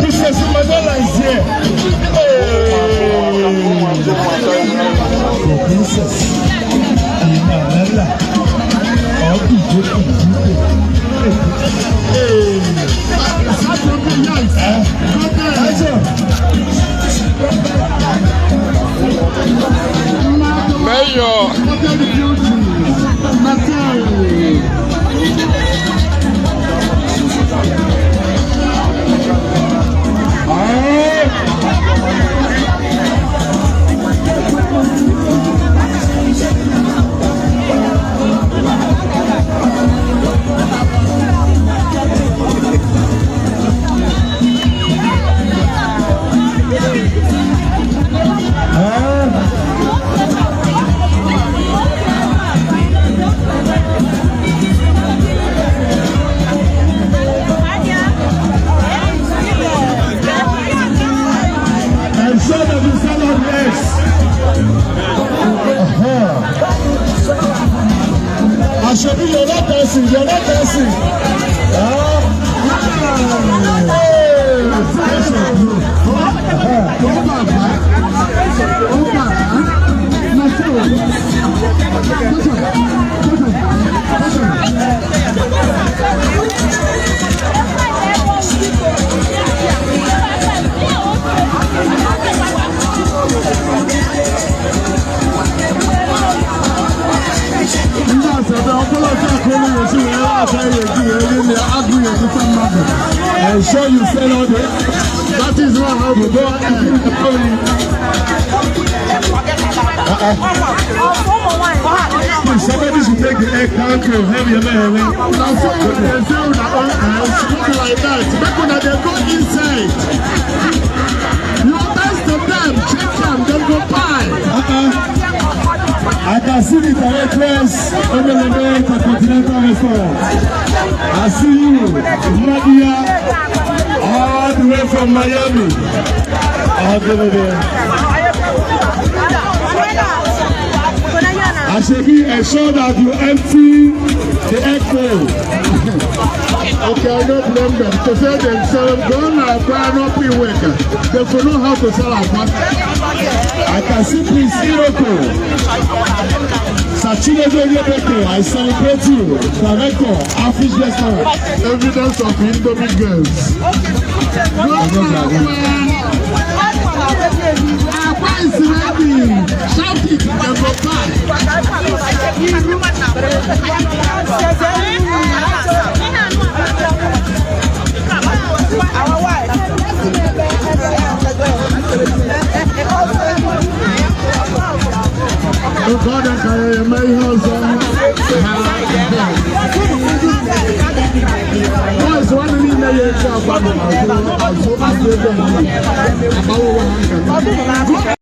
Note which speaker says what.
Speaker 1: Princess Madonna is here. The princess. Imanala. Ashobi, you're not dancing. You're not dancing. I'm sure you said all this. That is not how to go ahead. Somebody should take the egg control. Have your man. That's what they say with our own hands. Look like that. Back when they go inside. You best of them. Check them. Don't go by. I can see the directors on the Intercontinental Restaurant. I see you, Nadia, all the way from Miami. All the way there. I should be assured that you empty the airport. Okay, I don't blame them. To say themselves, don't acquire no pre-worker. They don't know how to sell a pack. I can see Prince Iroko. Sachile Beke, I celebrate you. Director, Afish Restaurant. Evidence of Indomie girls. Aqua is ready. Shout it, they go back. God, I may have some.